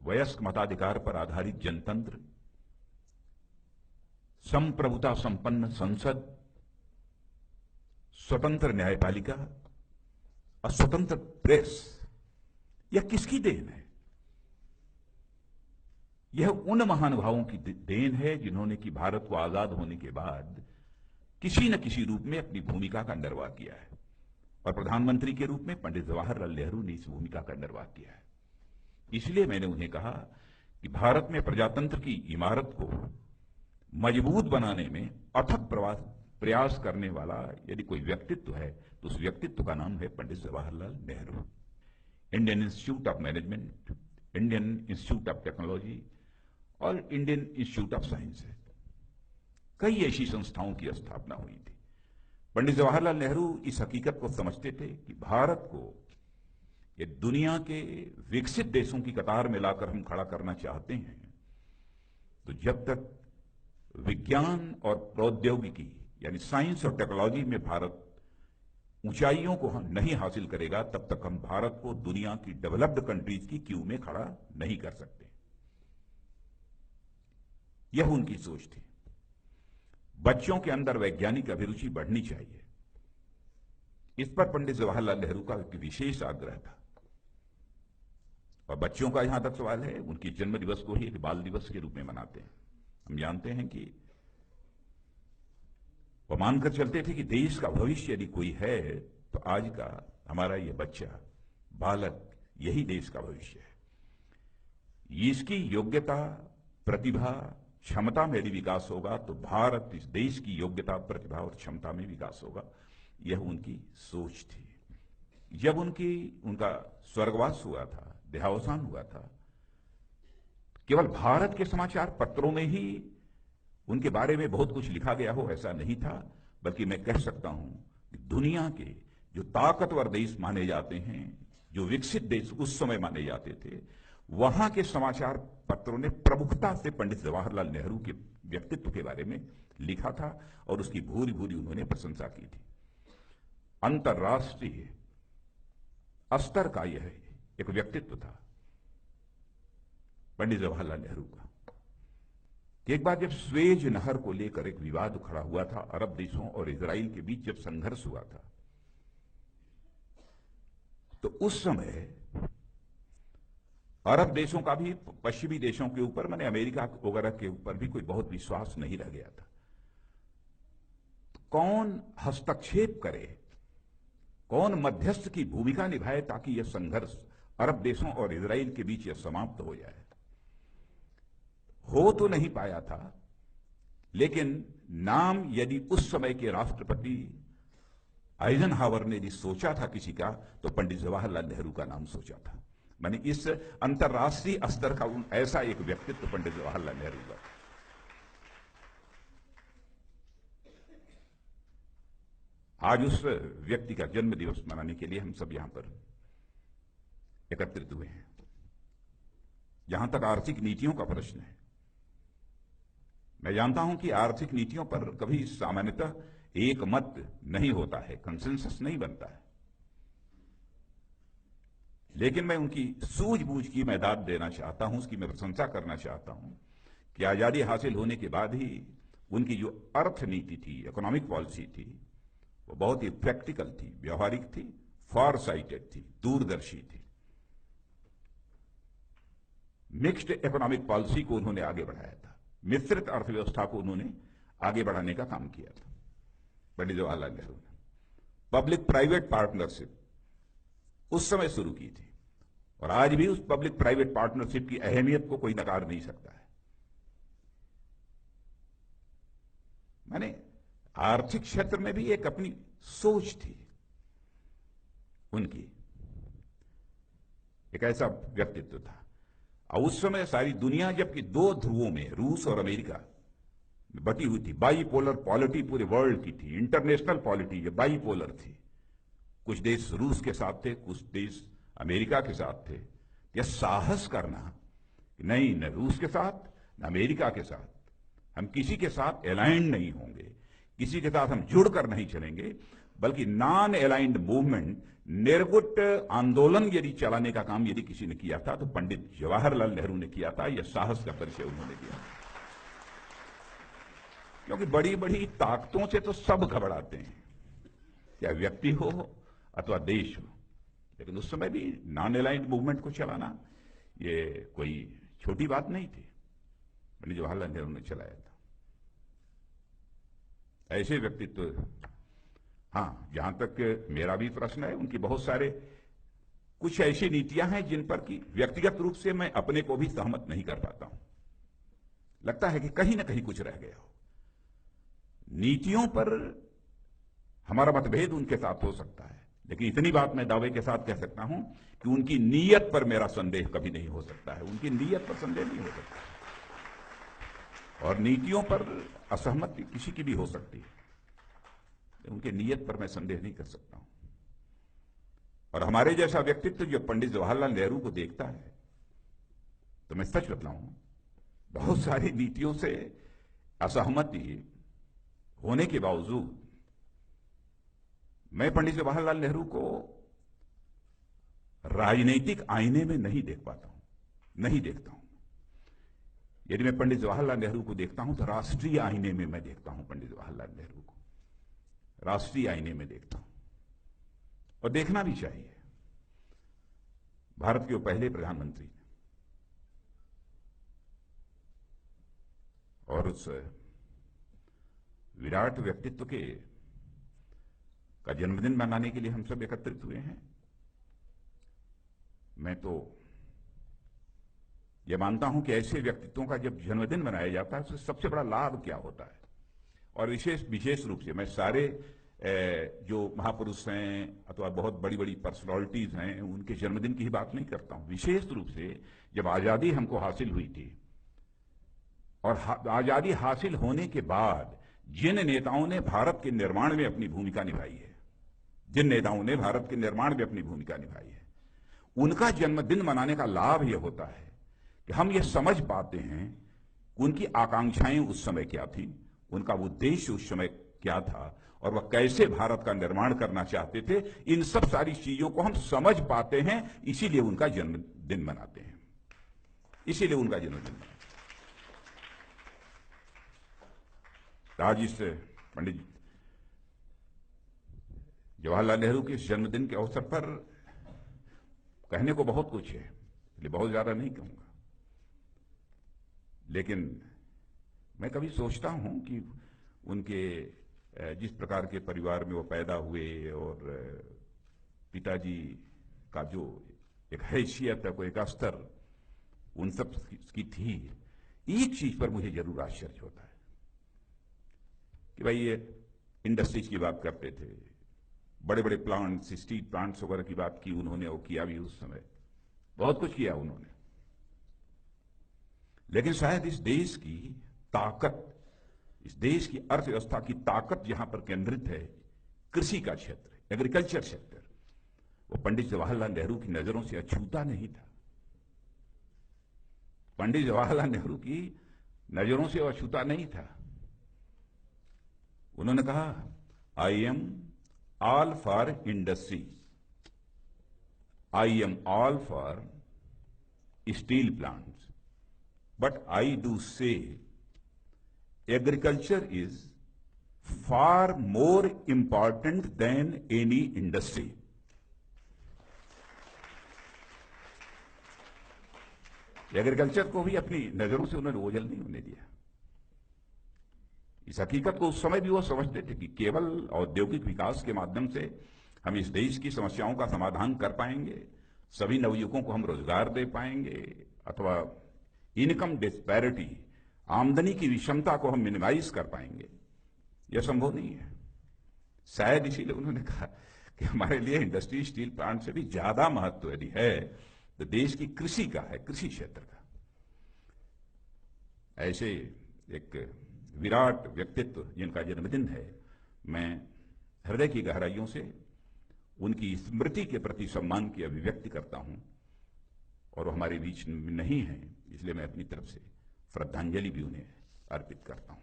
वयस्क मताधिकार पर आधारित जनतंत्र, संप्रभुता संपन्न संसद, स्वतंत्र न्यायपालिका और स्वतंत्र प्रेस, यह किसकी देन है? यह उन महानुभावों की देन है जिन्होंने कि भारत को आजाद होने के बाद किसी न किसी रूप में अपनी भूमिका का निर्वाह किया है, और प्रधानमंत्री के रूप में पंडित जवाहरलाल नेहरू ने इस भूमिका का निर्वाह किया है। इसलिए मैंने उन्हें कहा कि भारत में प्रजातंत्र की इमारत को मजबूत बनाने में अथक प्रयास करने वाला यदि कोई व्यक्तित्व है तो उस व्यक्तित्व का नाम है Pandit Jawaharlal Nehru. Indian Institute of Management, Indian Institute of Technology और इंडियन इंस्टीट्यूट ऑफ साइंस है, कई ऐसी संस्थाओं की स्थापना हुई थी। पंडित जवाहरलाल नेहरू इस हकीकत को समझते थे कि भारत को ये दुनिया के विकसित देशों की कतार में लाकर हम खड़ा करना चाहते हैं तो जब तक विज्ञान और प्रौद्योगिकी यानी साइंस और टेक्नोलॉजी में भारत ऊंचाइयों को हम नहीं हासिल करेगा तब तक हम भारत को दुनिया की डेवलप्ड कंट्रीज की क्यू में खड़ा नहीं कर सकते। यह उनकी सोच थी। बच्चों के अंदर वैज्ञानिक अभिरुचि बढ़नी चाहिए, इस पर पंडित जवाहरलाल नेहरू का एक विशेष आग्रह था। और बच्चों का यहां तक सवाल है, उनके जन्म दिवस को ही एक बाल दिवस के रूप में मनाते हैं। हम जानते हैं कि वो मानकर चलते थे कि देश का भविष्य यदि कोई है तो आज का हमारा ये बच्चा, बालक, यही देश का भविष्य है। इसकी योग्यता, प्रतिभा, क्षमता में यदि विकास होगा तो भारत इस देश की योग्यता, प्रतिभा और क्षमता में विकास होगा। यह उनकी सोच थी। जब उनका स्वर्गवास हुआ था, देहावसान हुआ था, केवल भारत के समाचार पत्रों में ही उनके बारे में बहुत कुछ लिखा गया हो ऐसा नहीं था, बल्कि मैं कह सकता हूं कि दुनिया के जो ताकतवर देश माने जाते हैं, जो विकसित देश उस समय माने जाते थे, वहां के समाचार पत्रों ने प्रमुखता से पंडित जवाहरलाल नेहरू के व्यक्तित्व के बारे में लिखा था और उसकी भूरी भूरी उन्होंने प्रशंसा की थी। अंतर्राष्ट्रीय स्तर का यह एक व्यक्तित्व था पंडित जवाहरलाल नेहरू का। एक बार जब स्वेज नहर को लेकर एक विवाद खड़ा हुआ था, अरब देशों और इजराइल के बीच जब संघर्ष हुआ था, तो उस समय अरब देशों का भी पश्चिमी देशों के ऊपर, माने अमेरिका वगैरह के ऊपर भी कोई बहुत विश्वास नहीं रह गया था। कौन हस्तक्षेप करे, कौन मध्यस्थ की भूमिका निभाए ताकि यह संघर्ष अरब देशों और इजराइल के बीच यह समाप्त हो जाए। हो तो नहीं पाया था, लेकिन नाम यदि उस समय के राष्ट्रपति आइजनहावर ने यदि सोचा था किसी का, तो पंडित जवाहरलाल नेहरू का नाम सोचा था। माने इस अंतर्राष्ट्रीय स्तर का ऐसा एक व्यक्तित्व पंडित जवाहरलाल नेहरू का। आज उस व्यक्ति का जन्म दिवस मनाने के लिए हम सब यहां पर एकत्रित हुए हैं। जहां तक आर्थिक नीतियों का प्रश्न है, मैं जानता हूं कि आर्थिक नीतियों पर कभी सामान्यतः एक मत नहीं होता है, कंसेंसस नहीं बनता है, लेकिन मैं उनकी सूझबूझ की मैं दाद देना चाहता हूं, उसकी मैं प्रशंसा करना चाहता हूं कि आजादी हासिल होने के बाद ही उनकी जो अर्थ नीति थी, इकोनॉमिक पॉलिसी थी, वो बहुत ही प्रैक्टिकल थी, व्यवहारिक थी, फॉर साइटेड थी, दूरदर्शी थी। मिक्स्ड इकोनॉमिक पॉलिसी को उन्होंने आगे बढ़ाया था, मिश्रित अर्थव्यवस्था को उन्होंने आगे बढ़ाने का काम किया था पंडित जवाहरलाल नेहरू ने। पब्लिक प्राइवेट पार्टनरशिप उस समय शुरू की थी, और आज भी उस पब्लिक प्राइवेट पार्टनरशिप की अहमियत को कोई नकार नहीं सकता है। माने आर्थिक क्षेत्र में भी एक अपनी सोच थी उनकी, एक ऐसा व्यक्तित्व था। और उस समय सारी दुनिया जबकि दो ध्रुवों में, रूस और अमेरिका, बटी हुई थी, बाईपोलर पॉलिटी पूरे वर्ल्ड की थी, इंटरनेशनल पॉलिटी ये बाईपोलर थी। कुछ देश रूस के साथ थे, कुछ देश अमेरिका के साथ थे। यह साहस करना कि नहीं, न रूस के साथ न अमेरिका के साथ हम किसी के साथ अलाइंड नहीं होंगे, किसी के साथ हम जुड़कर नहीं चलेंगे, बल्कि नॉन अलाइंड मूवमेंट, निर्गुट आंदोलन यदि चलाने का काम यदि किसी ने किया था तो पंडित जवाहरलाल नेहरू ने किया था। यह साहस का परिचय उन्होंने दिया। क्योंकि बड़ी बड़ी ताकतों से तो सब घबराते हैं, चाहे व्यक्ति हो अथवा देश हो, लेकिन उस समय भी नॉन अलाइंड मूवमेंट को चलाना ये कोई छोटी बात नहीं थी। पंडित जवाहरलाल नेहरू ने चलाया था। ऐसे व्यक्तित्व, हाँ, जहां तक मेरा भी प्रश्न है, उनकी बहुत सारे कुछ ऐसी नीतियां हैं जिन पर कि व्यक्तिगत रूप से मैं अपने को भी सहमत नहीं कर पाता हूं। लगता है कि कहीं ना कहीं कुछ रह गया हो। नीतियों पर हमारा मतभेद उनके साथ हो सकता है, लेकिन इतनी बात मैं दावे के साथ कह सकता हूं कि उनकी नीयत पर मेरा संदेह कभी नहीं हो सकता है। उनकी नीयत पर संदेह नहीं हो सकता, और नीतियों पर असहमति किसी की भी हो सकती है, उनके नीयत पर मैं संदेह नहीं कर सकता हूं। और हमारे जैसा व्यक्तित्व जो पंडित जवाहरलाल नेहरू को देखता है, तो मैं सच बतलाऊं, बहुत सारी नीतियों से असहमति होने के बावजूद मैं पंडित जवाहरलाल नेहरू को राजनीतिक आईने में नहीं देख पाता हूं, नहीं देखता हूं। यदि मैं पंडित जवाहरलाल नेहरू को देखता हूं तो राष्ट्रीय आईने में मैं देखता हूं पंडित जवाहरलाल नेहरू को, राष्ट्रीय आईने में देखता हूं, और देखना भी चाहिए। भारत के वो पहले प्रधानमंत्री, और उस विराट व्यक्तित्व का जन्मदिन मनाने के लिए हम सब एकत्रित हुए हैं। मैं तो यह मानता हूं कि ऐसे व्यक्तित्वों का जब जन्मदिन मनाया जाता है, उससे सबसे बड़ा लाभ क्या होता है। और विशेष रूप से मैं सारे जो महापुरुष हैं अथवा बहुत बड़ी बड़ी पर्सनालिटीज हैं, उनके जन्मदिन की ही बात नहीं करता हूं। विशेष रूप से जब आजादी हमको हासिल हुई थी, और आजादी हासिल होने के बाद जिन नेताओं ने भारत के निर्माण में अपनी भूमिका निभाई है, जिन नेताओं ने भारत के निर्माण में अपनी भूमिका निभाई है, उनका जन्मदिन मनाने का लाभ यह होता है कि हम ये समझ पाते हैं उनकी आकांक्षाएं उस समय क्या थी, उनका उद्देश्य उस समय क्या था, और वह कैसे भारत का निर्माण करना चाहते थे। इन सब सारी चीजों को हम समझ पाते हैं, इसीलिए उनका जन्मदिन मनाते हैं, इसीलिए उनका जन्मदिन मनाते हैं। आज इस पंडित जवाहरलाल नेहरू के जन्मदिन के अवसर पर कहने को बहुत कुछ है, इसलिए बहुत ज्यादा नहीं कहूंगा, लेकिन मैं कभी सोचता हूं कि उनके जिस प्रकार के परिवार में वो पैदा हुए, और पिताजी का जो एक हैसियत है, कोई एक स्तर उन सब की थी, एक चीज पर मुझे जरूर आश्चर्य होता है कि भाई ये इंडस्ट्रीज की बात करते थे, बड़े बड़े प्लांट्स, स्टील प्लांट्स वगैरह की बात की उन्होंने, और किया भी उस समय, बहुत कुछ किया उन्होंने। लेकिन शायद इस देश की ताकत, इस देश की अर्थव्यवस्था की ताकत जहां पर केंद्रित है, कृषि का क्षेत्र, एग्रीकल्चर सेक्टर, वो पंडित जवाहरलाल नेहरू की नजरों से अछूता नहीं था। पंडित जवाहरलाल नेहरू की नजरों से वो अछूता नहीं था। उन्होंने कहा, I am all for industries, I am all for steel plants, but I do say agriculture is far more important than any industry. Agriculture को भी अपनी नजरों से उन्होंने ओझल नहीं होने दिया। इस हकीकत को उस समय भी वो समझते थे कि केवल औद्योगिक विकास के माध्यम से हम इस देश की समस्याओं का समाधान कर पाएंगे, सभी नवयुवकों को हम रोजगार दे पाएंगे, अथवा इनकम डिस्पैरिटी, आमदनी की विषमता को हम मिनिमाइज कर पाएंगे, यह संभव नहीं है। शायद इसीलिए उन्होंने कहा कि हमारे लिए इंडस्ट्री, स्टील प्लांट से भी ज्यादा महत्व यदि है तो देश की कृषि का है, कृषि क्षेत्र का। ऐसे एक विराट व्यक्तित्व जिनका जन्मदिन है, मैं हृदय की गहराइयों से उनकी स्मृति के प्रति सम्मान की अभिव्यक्ति करता हूं, और वो हमारे बीच नहीं है, इसलिए मैं अपनी तरफ से श्रद्धांजलि भी उन्हें अर्पित करता हूं।